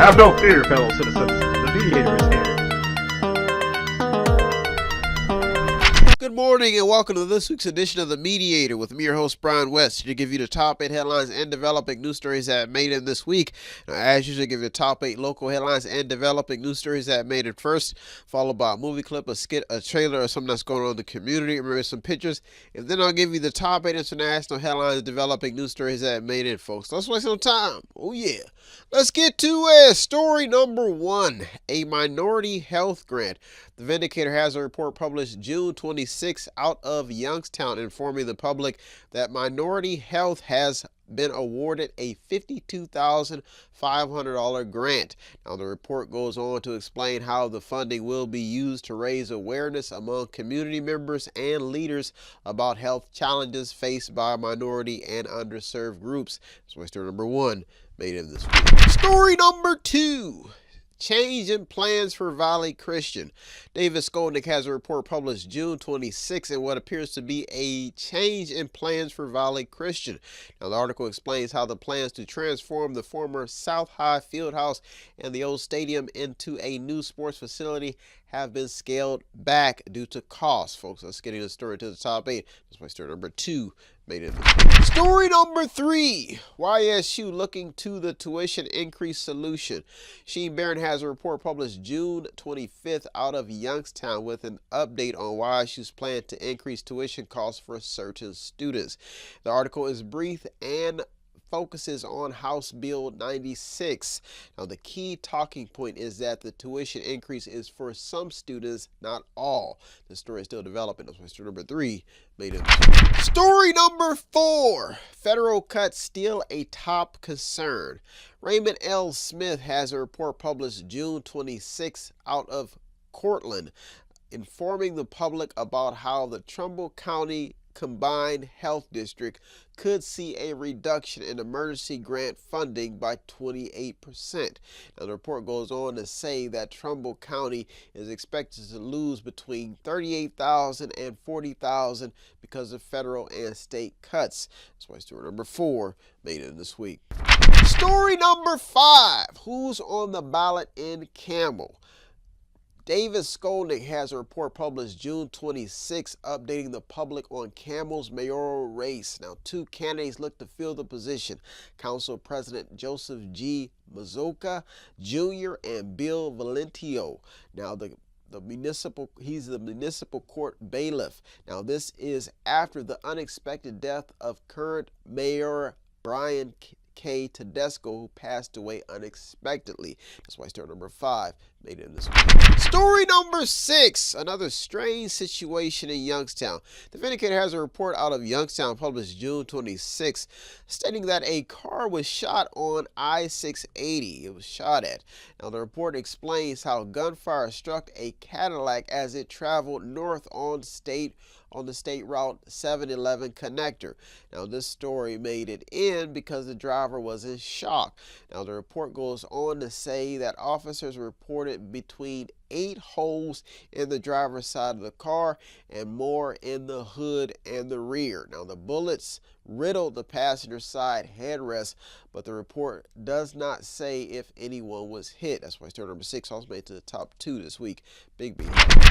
Have no fear, fellow citizens. The Mediator is here. Good morning and welcome to this week's edition of The Mediator with me, your host, Brian West, here to give you the top 8 headlines and developing news stories that made it this week. Now, as usual, I give you the top 8 local headlines and developing news stories that made it first, followed by a movie clip, a skit, a trailer, or something that's going on in the community, remember some pictures, and then I'll give you the top 8 international headlines and developing news stories that made it, folks. Let's waste no time. Oh, yeah. Let's get to story number 1, a minority health grant. The Vindicator has a report published June 26 out of Youngstown informing the public that Minority Health has been awarded a $52,500 grant. Now, the report goes on to explain how the funding will be used to raise awareness among community members and leaders about health challenges faced by minority and underserved groups. So, story number 1 made it this week. Story number 2. Change in plans for Valley Christian. David Skolnick has a report published June 26 in what appears to be a change in plans for Valley Christian. Now, the article explains how the plans to transform the former South High Fieldhouse and the old stadium into a new sports facility have been scaled back due to costs. Folks, let's get the story to the top 8. That's why story number 2 made it. Story number 3, YSU looking to the tuition increase solution. Sheen Barron has a report published June 25th out of Youngstown with an update on YSU's plan to increase tuition costs for certain students. The article is brief and focuses on House Bill 96. Now, the key talking point is that the tuition increase is for some students, not all. The story is still developing. That's why story number 3 made it. Story number 4. Federal cuts still a top concern. Raymond L. Smith has a report published June 26 out of Cortland, informing the public about how the Trumbull County Combined Health District could see a reduction in emergency grant funding by 28%. Now, the report goes on to say that Trumbull County is expected to lose between $38,000 and $40,000 because of federal and state cuts. That's why story number 4 made it this week. Story number 5. Who's on the ballot in Campbell? David Skolnick has a report published June 26, updating the public on Campbell's mayoral race. Now, 2 candidates look to fill the position. Council President Joseph G. Mazoka Jr. and Bill Valentio. Now, he's the municipal court bailiff. Now, this is after the unexpected death of current Mayor Brian K. Tedesco, who passed away unexpectedly. That's why story number 5 made it in this week. Story number 6, another strange situation in Youngstown. The Vindicator has a report out of Youngstown published June 26, stating that a car was shot on I-680. It was shot at. Now, the report explains how gunfire struck a Cadillac as it traveled north on the state route 711 connector. Now, this story made it in because the driver was in shock. Now, the report goes on to say that officers reported between 8 holes in the driver's side of the car and more in the hood and the rear. Now, the bullets riddled the passenger side headrest, but the report does not say if anyone was hit. That's why story number 6 also made it to the top 2 this week. Big B.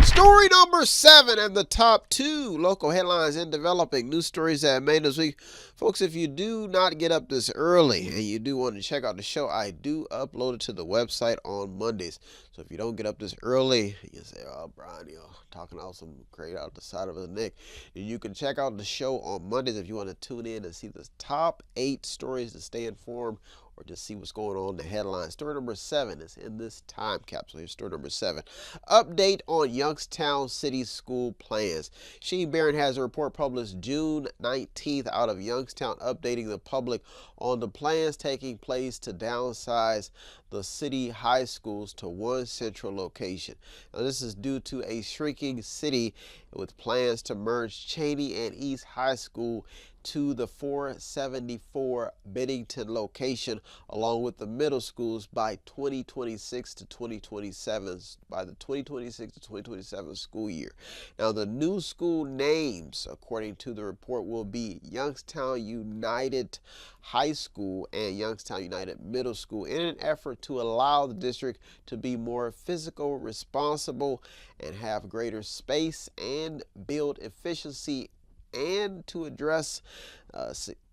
Story number 7 and the top 2 local headlines and developing news stories that made this week. Folks, if you do not get up this early and you do want to check out the show, I do upload it to the website on Mondays. So if you don't get up this early, you say, oh, Brian, talking out some crate out the side of his neck. And you can check out the show on Mondays if you want to tune in and see the top 8 stories to stay informed or just see what's going on in the headlines. Story number 7 is in this time capsule. Here's story number 7. Update on Youngstown City School plans. Sheen Barron has a report published June 19th out of Youngstown, updating the public on the plans taking place to downsize the city high schools to one central location. Now, this is due to a shrinking city with plans to merge Cheney and East High School to the 474 Bennington location, along with the middle schools by 2026 to 2027, by the 2026 to 2027 school year. Now, the new school names, according to the report, will be Youngstown United High School and Youngstown United Middle School, in an effort to allow the district to be more physical, responsible, and have greater space and build efficiency, and to address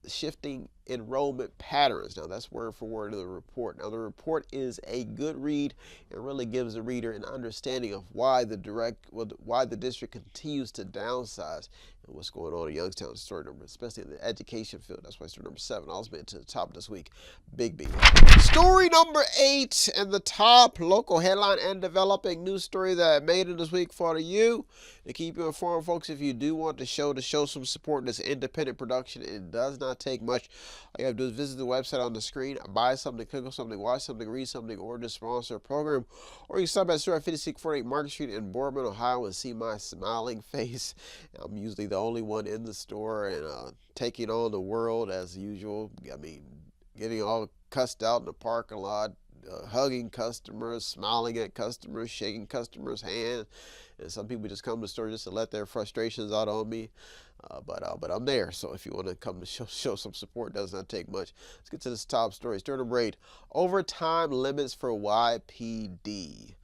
shifting enrollment patterns. Now, that's word for word of the report. Now, the report is a good read and really gives the reader an understanding of why the district continues to downsize and what's going on in Youngstown. Story number, especially in the education field. That's why story number 7 also made it to the top this week. Big. Story number 8, and the top local headline and developing news story that I made it this week for you to keep you informed, folks. If you do want to show some support in this independent production, it does not take much. All you have to do is visit the website on the screen, buy something, click on something, watch something, read something, or just sponsor a program. Or you stop at store at 5648 Market Street in Boardman, Ohio, and see my smiling face. I'm usually the only one in the store and taking on the world as usual. I mean, getting all cussed out in the parking lot, hugging customers, smiling at customers, shaking customers' hands. And some people just come to the store just to let their frustrations out on me. But I'm there, so if you want to come to show some support, it does not take much. Let's get to this top story. Story number 8, overtime limits for YPD.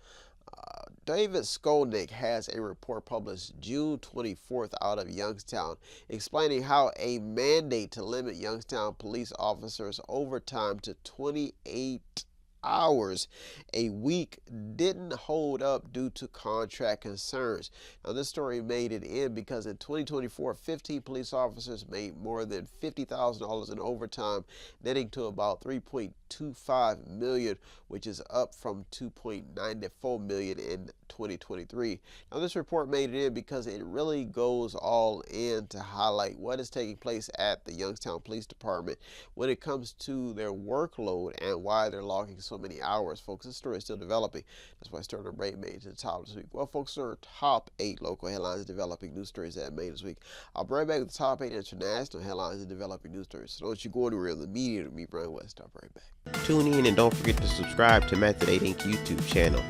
David Skolnick has a report published June 24th out of Youngstown explaining how a mandate to limit Youngstown police officers' overtime to 28 hours a week didn't hold up due to contract concerns. Now, this story made it in because in 2024, 15 police officers made more than $50,000 in overtime, netting to about $3.25 million, which is up from $2.94 million in 2023. Now, this report made it in because it really goes all in to highlight what is taking place at the Youngstown Police Department when it comes to their workload and why they're logging so many hours. Folks, this story is still developing. That's why story number 8 made it to the top this week. Well, folks, there are top 8 local headlines developing news stories that made this week. I'll be right back with the top 8 international headlines and developing news stories. So don't you go anywhere. The Mediator to me, Brian West. I'll be right back. Tune in and don't forget to subscribe to Method 8 Inc. YouTube channel.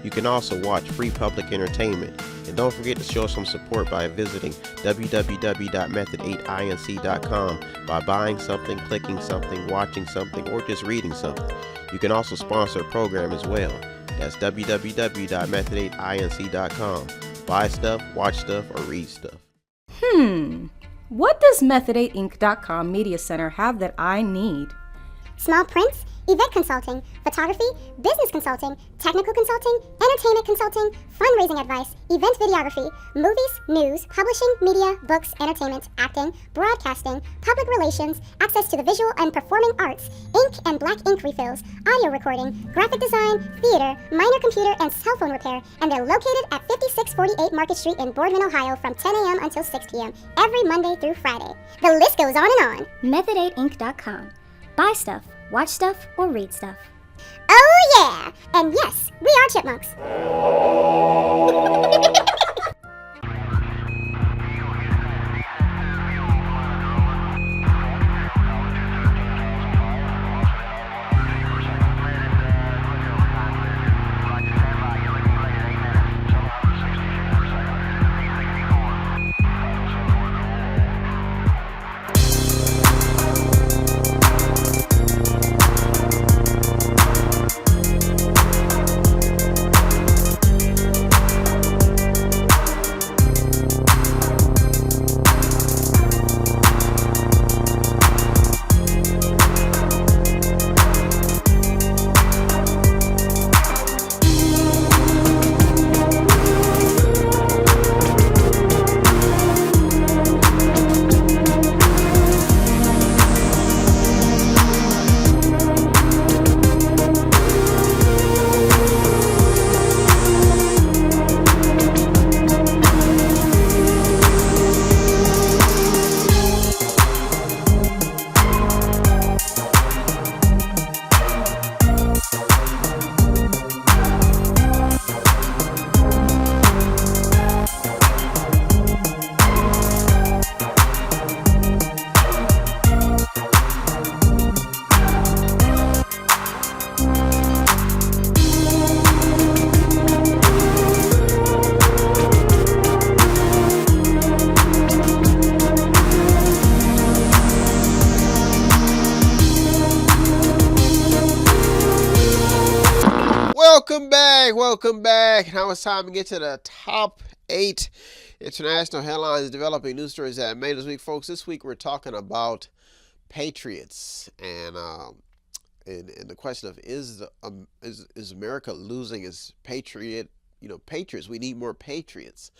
You can also watch free public entertainment. And don't forget to show some support by visiting www.method8inc.com by buying something, clicking something, watching something, or just reading something. You can also sponsor a program as well. That's www.method8inc.com. Buy stuff, watch stuff, or read stuff. What does Method8inc.com Media Center have that I need? Small prints, event consulting, photography, business consulting, technical consulting, entertainment consulting, fundraising advice, event videography, movies, news, publishing, media, books, entertainment, acting, broadcasting, public relations, access to the visual and performing arts, ink and black ink refills, audio recording, graphic design, theater, minor computer and cell phone repair, and they're located at 5648 Market Street in Boardman, Ohio from 10 a.m. until 6 p.m. every Monday through Friday. The list goes on and on. Method8inc.com. Buy stuff, watch stuff, or read stuff. Oh yeah! And yes, we are chipmunks. welcome back. Now it's time to get to the top 8 international headlines developing news stories that made this week, folks. This week we're talking about patriots and the question of is America losing its patriots? We need more patriots.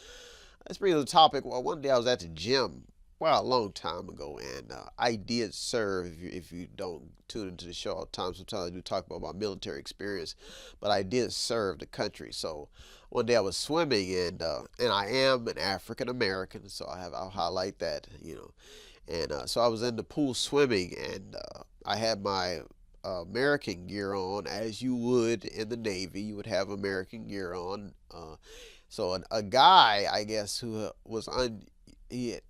Let's bring to the topic. Well, one day I was at the gym. Well, a long time ago, and I did serve. If you don't tune into the show all the time, sometimes I do talk about my military experience, but I did serve the country. So one day I was swimming, and I am an African American, so I'll highlight that, And so I was in the pool swimming, and I had my American gear on, as you would in the Navy. You would have American gear on. So a guy, I guess, who was he had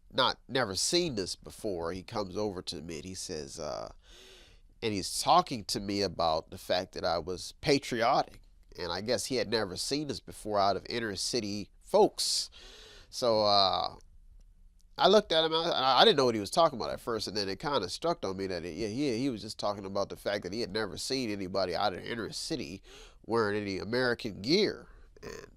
never seen this before, he comes over to me and he says, and he's talking to me about the fact that I was patriotic. And I guess he had never seen this before out of inner city folks. So I looked at him. I didn't know what he was talking about at first, and then it kind of struck on me that he was just talking about the fact that he had never seen anybody out of the inner city wearing any American gear. And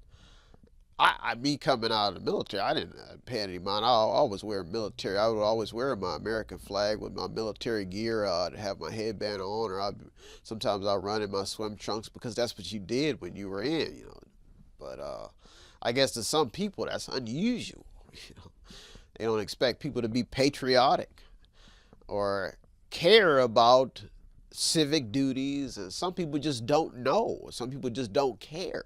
me coming out of the military, I didn't pay any mind. I always wear military. I would always wear my American flag with my military gear. I'd have my headband on, or sometimes I'd run in my swim trunks, because that's what you did when you were in, But I guess to some people that's unusual. They don't expect people to be patriotic or care about civic duties, and some people just don't know. Some people just don't care.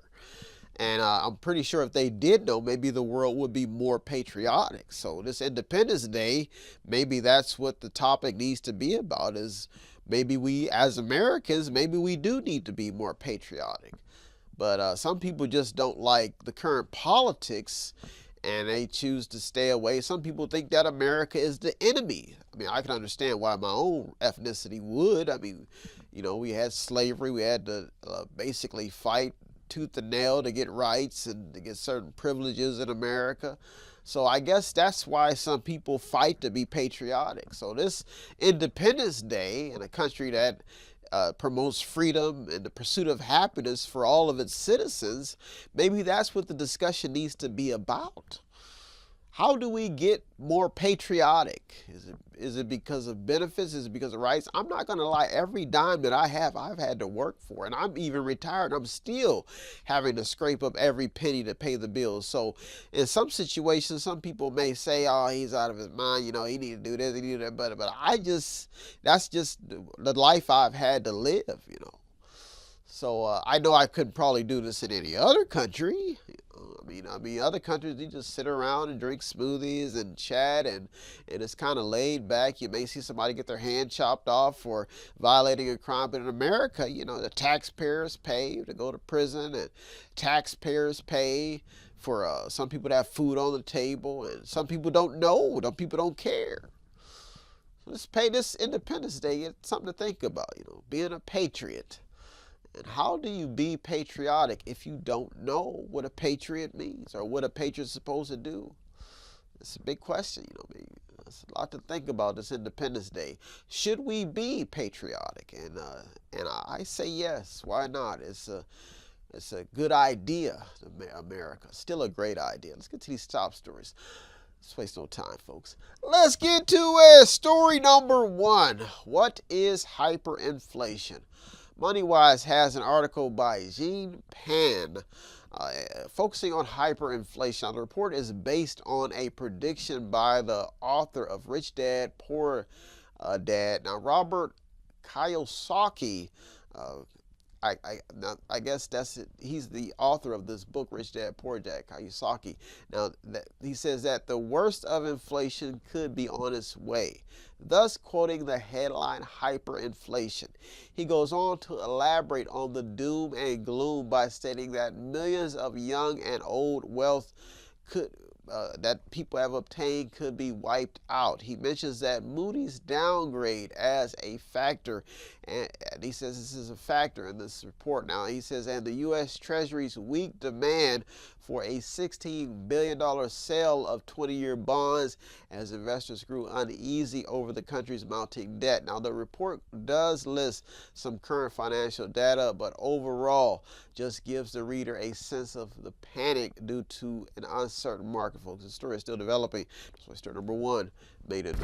And I'm pretty sure if they did know, maybe the world would be more patriotic. So this Independence Day, maybe that's what the topic needs to be about, is maybe we as Americans, maybe we do need to be more patriotic. But some people just don't like the current politics, and they choose to stay away. Some people think that America is the enemy. I mean, I can understand why my own ethnicity would. I mean, we had slavery. We had to basically fight tooth and nail to get rights and to get certain privileges in America. So I guess that's why some people fight to be patriotic. So this Independence Day, in a country that promotes freedom and the pursuit of happiness for all of its citizens, maybe that's what the discussion needs to be about. How do we get more patriotic? Is it because of benefits? Is it because of rights? I'm not going to lie. Every dime that I have, I've had to work for. And I'm even retired. I'm still having to scrape up every penny to pay the bills. So in some situations, some people may say, oh, he's out of his mind. He need to do this, he need to do that. But that's just the life I've had to live, So I know I couldn't probably do this in any other country. I mean, other countries, you just sit around and drink smoothies and chat, and it's kind of laid back. You may see somebody get their hand chopped off for violating a crime, but in America, the taxpayers pay to go to prison, and taxpayers pay for some people to have food on the table, and some people don't know. Some people don't care. So let's pay this Independence Day. It's something to think about, being a patriot. And how do you be patriotic if you don't know what a patriot means or what a patriot's supposed to do? It's a big question, There's a lot to think about this Independence Day. Should we be patriotic? And I say yes. Why not? It's a good idea, America. Still a great idea. Let's get to these top stories. Let's waste no time, folks. Let's get to it. Story number 1. What is hyperinflation? MoneyWise has an article by Jean Pan focusing on hyperinflation. Now, the report is based on a prediction by the author of Rich Dad, Poor Dad. Now, Robert Kiyosaki, I guess that's it. He's the author of this book, Rich Dad, Poor Dad, Kiyosaki. Now, he says that the worst of inflation could be on its way, thus quoting the headline hyperinflation. He goes on to elaborate on the doom and gloom by stating that millions of young and old wealth that people have obtained could be wiped out. He mentions that Moody's downgrade as a factor, and he says this is a factor in this report. Now he says, and the U.S. Treasury's weak demand for a $16 billion sale of 20-year bonds as investors grew uneasy over the country's mounting debt. Now, the report does list some current financial data, but overall just gives the reader a sense of the panic due to an uncertain market, folks. The story is still developing. That's why story number one made it.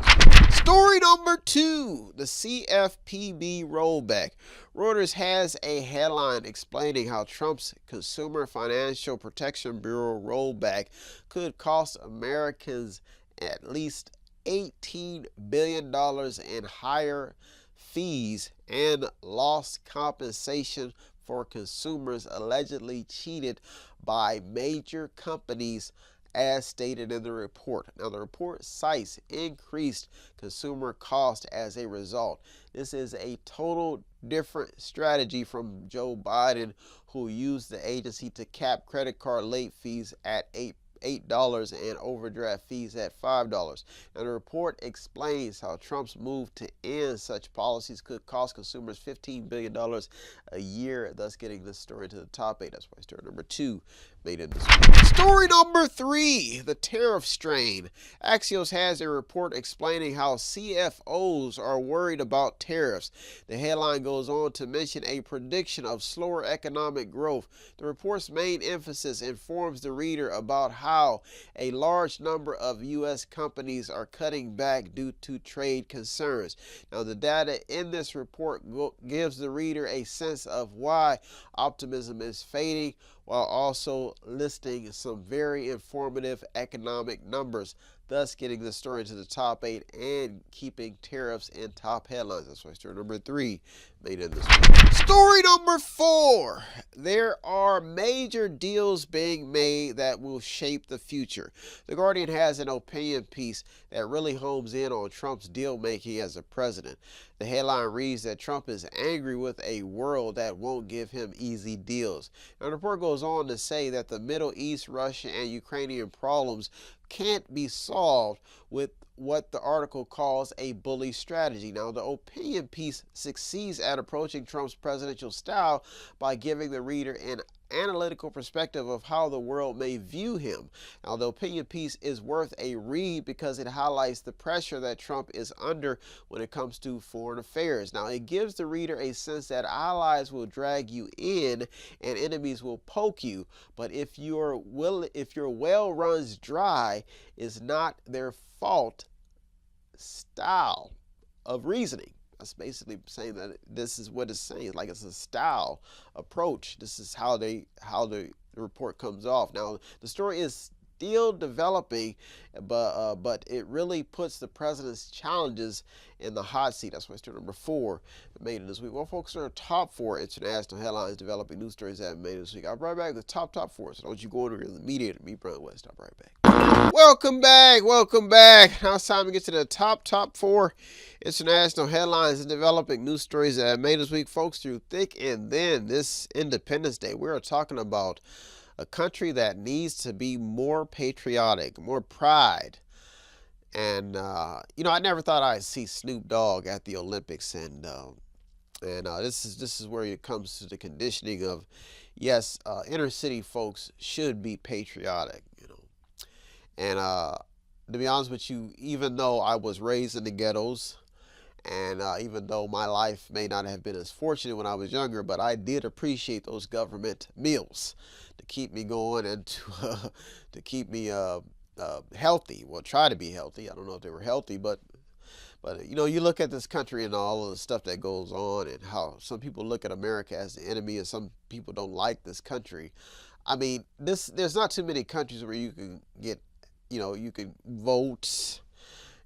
Story number two, the CFPB rollback. Reuters has a headline explaining how Trump's Consumer Financial Protection Bureau rollback could cost Americans at least $18 billion in higher fees and lost compensation for consumers allegedly cheated by major companies, as stated in the report. Now, the report cites increased consumer cost as a result. This is a total different strategy from Joe Biden, who used the agency to cap credit card late fees at $8 and overdraft fees at $5. And the report explains how Trump's move to end such policies could cost consumers $15 billion a year, thus getting this story to the top 8. That's why story number 2 made it this week. Story number 3, the tariff strain. Axios has a report explaining how CFOs are worried about tariffs. The headline goes on to mention a prediction of slower economic growth. The report's main emphasis informs the reader about how a large number of U.S. companies are cutting back due to trade concerns. Now, the data in this report gives the reader a sense of why optimism is fading, while also listing some very informative economic numbers, thus getting the story to the top 8 and keeping tariffs in top headlines. That's why story number 3 made it this week. Story number 4. There are major deals being made that will shape the future. The Guardian has an opinion piece that really homes in on Trump's deal making as a president. The headline reads that Trump is angry with a world that won't give him easy deals. Now, the report goes on to say that the Middle East, Russia, and Ukrainian problems can't be solved with what the article calls a bully strategy. Now, the opinion piece succeeds at approaching Trump's presidential style by giving the reader an analytical perspective of how the world may view him. Now, the opinion piece is worth a read because it highlights the pressure that Trump is under when it comes to foreign affairs. Now, it gives the reader a sense that allies will drag you in and enemies will poke you, but if your well runs dry, is not their fault style of reasoning. That's basically saying that this is what it's saying. Like, it's a style approach. This is how the report comes off. Now, the story is still developing, but it really puts the president's challenges in the hot seat. That's why story number 4 made it this week. We'll focus on our top 4 international headlines developing news stories that made it this week. I'll be right back with the top 4. So don't you go over to the Mediator. Me, Brian West. I'll be right back. Welcome back. Now it's time to get to the top 4 international headlines and developing news stories that made this week, folks. Through thick and thin, this Independence Day, we're talking about a country that needs to be more patriotic, more pride. And, I never thought I'd see Snoop Dogg at the Olympics. And this is where it comes to the conditioning of, yes, inner city folks should be patriotic, And to be honest with you, even though I was raised in the ghettos, and even though my life may not have been as fortunate when I was younger, but I did appreciate those government meals to keep me going and to keep me healthy. Well, try to be healthy. I don't know if they were healthy, but you look at this country and all of the stuff that goes on, and how some people look at America as the enemy, and some people don't like this country. I mean, there's not too many countries where you can get, you can vote.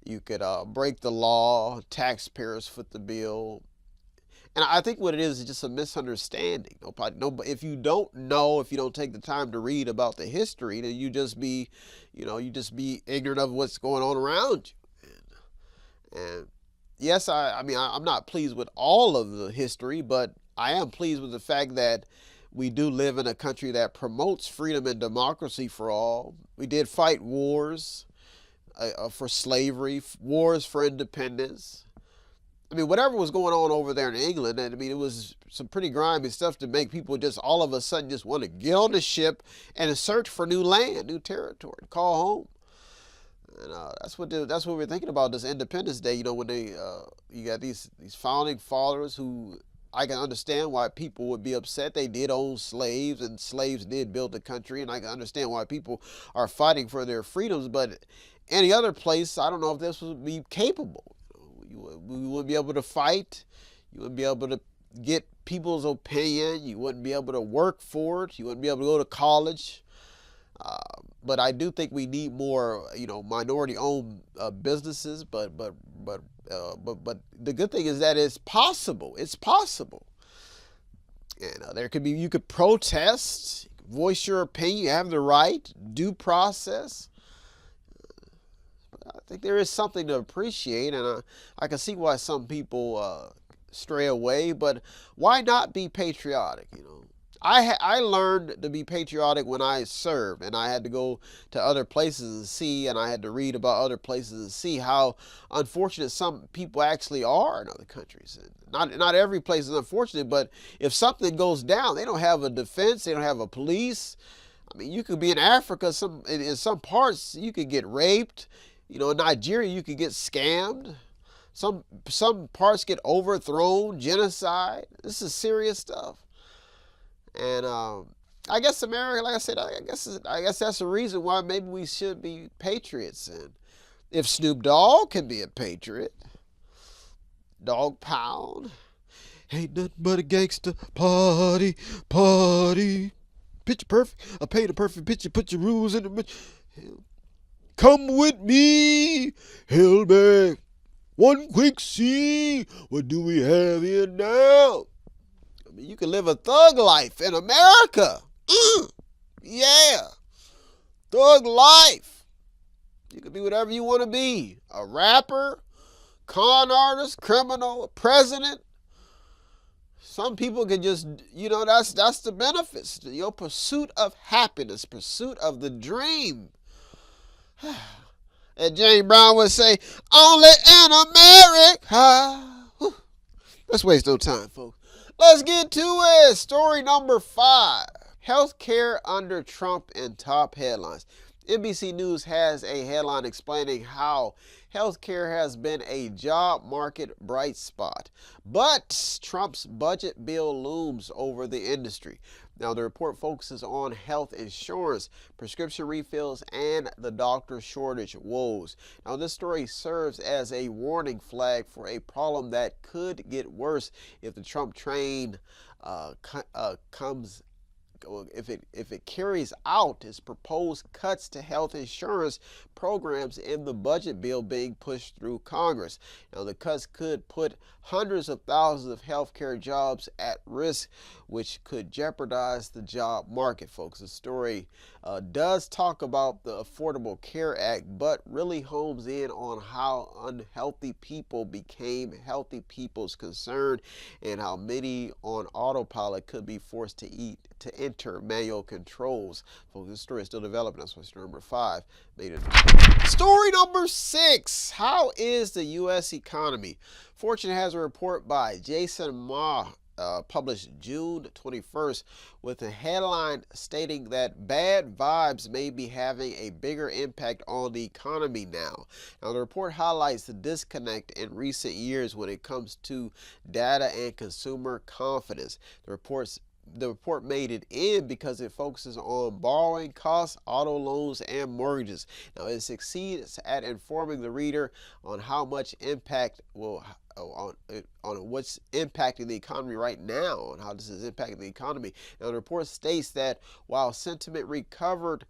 You could break the law, taxpayers foot the bill. And I think what it is just a misunderstanding. If you don't know, if you don't take the time to read about the history, then you just be ignorant of what's going on around you. And yes, I'm not pleased with all of the history, but I am pleased with the fact that we do live in a country that promotes freedom and democracy for all. We did fight wars for slavery, wars for independence. I mean, whatever was going on over there in England, I mean, it was some pretty grimy stuff to make people just all of a sudden just want to get on the ship and search for new land, new territory, call home. And that's what we're thinking about this Independence Day. You know, when you got these founding fathers who, I can understand why people would be upset. They did own slaves, and slaves did build the country, and I can understand why people are fighting for their freedoms. But any other place, I don't know if this would be capable. We wouldn't be able to fight. You wouldn't be able to get people's opinion. You wouldn't be able to work for it. You wouldn't be able to go to college. But I do think we need more, minority-owned businesses. But the good thing is that it's possible. It's possible. And you could protest, voice your opinion. You have the right, due process. I think there is something to appreciate, and I can see why some people stray away. But why not be patriotic? I learned to be patriotic when I served, and I had to go to other places and see, and I had to read about other places and see how unfortunate some people actually are in other countries. Not every place is unfortunate, but if something goes down, they don't have a defense, they don't have a police. I mean, you could be in Africa, in some parts you could get raped. In Nigeria, you could get scammed. Some parts get overthrown, genocide. This is serious stuff. And I guess America, like I said, I guess that's the reason why maybe we should be patriots. And if Snoop Dogg can be a patriot, Dog Pound, ain't nothing but a gangster party. Picture perfect. I paint a perfect picture. Put your rules in the. Come with me, Hellback. One quick see. What do we have here now? I mean, you can live a thug life in America. Yeah. Thug life. You can be whatever you want to be. A rapper, con artist, criminal, a president. Some people can just, that's the benefits. Your pursuit of happiness, pursuit of the dream. And James Brown would say, only in America. Let's waste no time, folks. Let's get to it. Story number 5. Healthcare under Trump in top headlines. NBC News has a headline explaining how healthcare has been a job market bright spot. But Trump's budget bill looms over the industry. Now, the report focuses on health insurance, prescription refills, and the doctor shortage woes. Now, this story serves as a warning flag for a problem that could get worse if the Trump train if it carries out its proposed cuts to health insurance programs in the budget bill being pushed through Congress. Now, the cuts could put hundreds of thousands of healthcare jobs at risk, which could jeopardize the job market, folks. The story does talk about the Affordable Care Act, but really homes in on how unhealthy people became healthy people's concern and how many on autopilot could be forced to enter manual controls. Folks, this story is still developing. That's why story number 5 made it. Story number 6. How is the U.S. economy? Fortune has a report by Jason Ma, published June 21st, with a headline stating that bad vibes may be having a bigger impact on the economy now. Now, the report highlights the disconnect in recent years when it comes to data and consumer confidence. The report made it in because it focuses on borrowing costs, auto loans, and mortgages. Now, it succeeds at informing the reader on how much impact on what's impacting the economy right now, on how this is impacting the economy. Now, the report states that while sentiment recovered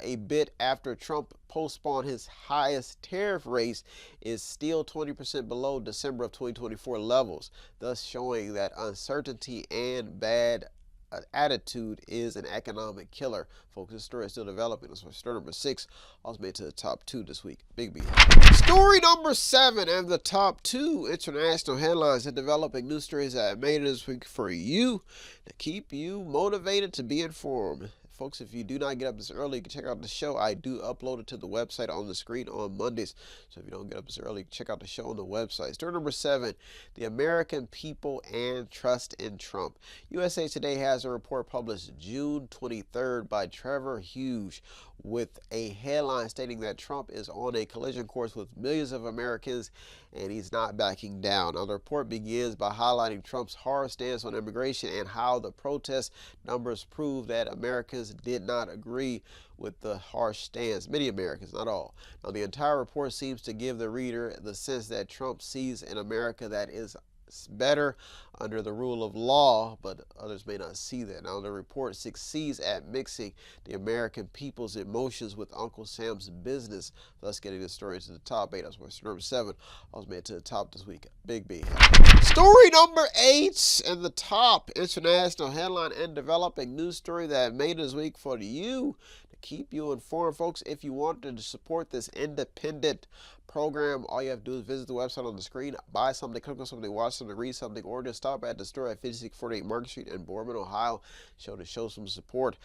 a bit after Trump postponed his highest tariff raise, is still 20% below December of 2024 levels, thus showing that uncertainty and bad attitude is an economic killer. Folks, this story is still developing. This was story number 6. Also made it to the top 2 this week. Big B. Story number 7 and the top 2 international headlines and developing news stories that made it this week for you to keep you motivated to be informed. Folks, if you do not get up this early, you can check out the show. I do upload it to the website on the screen on Mondays. So if you don't get up this early, check out the show on the website. Story number 7, the American people and trust in Trump. USA Today has a report published June 23rd by Trevor Hughes with a headline stating that Trump is on a collision course with millions of Americans and he's not backing down. Now, the report begins by highlighting Trump's hard stance on immigration and how the protest numbers prove that Americans did not agree with the harsh stance. Many Americans, not all. Now, the entire report seems to give the reader the sense that Trump sees an America that is better under the rule of law, but others may not see that. Now, the report succeeds at mixing the American people's emotions with Uncle Sam's business, thus getting the story to the top 8. That's why story number 7 was made to the top this week. Big B. Story number 8 and the top international headline and developing news story that made this week for you to keep you informed, folks. If you want to support this independent program, all you have to do is visit the website on the screen, buy something, click on something, watch something, read something, or just stop at the store at 5648 Market Street in Boardman, Ohio. Show some support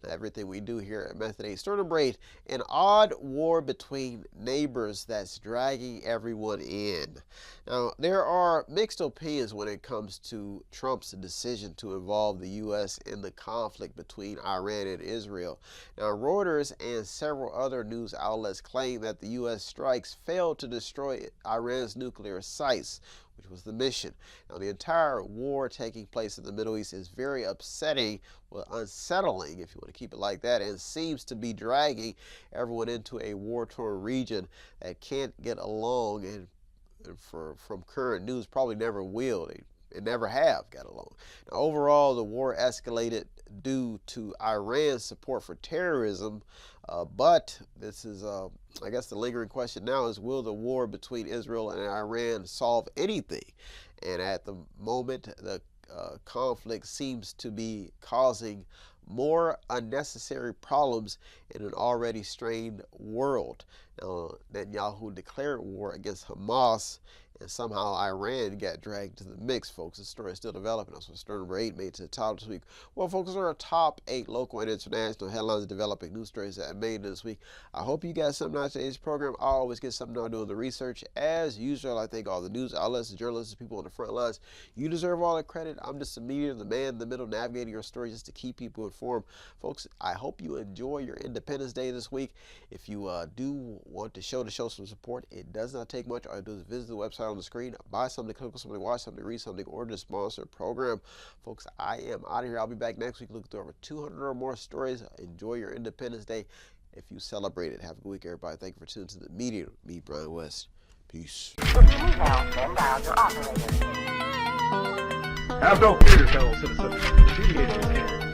and everything we do here at Method 8. Story number 8, an odd war between neighbors that's dragging everyone in. Now, there are mixed opinions when it comes to Trump's decision to involve the U.S. in the conflict between Iran and Israel. Now, Reuters and several other news outlets claim that the U.S. strikes failed to destroy Iran's nuclear sites, which was the mission. Now, the entire war taking place in the Middle East is very upsetting, well, unsettling, if you want to keep it like that, and seems to be dragging everyone into a war-torn region that can't get along, and from current news, probably never will. They never have got along. Now, overall, the war escalated due to Iran's support for terrorism, but this is, I guess the lingering question now is, will the war between Israel and Iran solve anything? And at the moment, the conflict seems to be causing more unnecessary problems in an already strained world. Now, Netanyahu declared war against Hamas, and somehow Iran got dragged to the mix, folks. The story is still developing. That's what story number 8 made to the top this week. Well, folks, those are our top 8 local and international headlines developing news stories that I made this week. I hope you got something out of today's program. I always get something out of doing the research. As usual, I thank all the news outlets, the journalists, the people on the front lines. You deserve all the credit. I'm just a mediator, the man in the middle, navigating your story just to keep people informed. Folks, I hope you enjoy your Independence Day this week. If you do want to show some support, it does not take much. All you do is visit the website on the screen, buy something, click on something, watch something, read something, or just sponsor a program. Folks, I am out of here. I'll be back next week looking through over 200 or more stories. Enjoy your Independence Day if you celebrate it. Have a good week, everybody. Thank you for tuning to the Mediator. Me, Brian West. Peace. Have no fear, fellow citizens. The Mediator is here.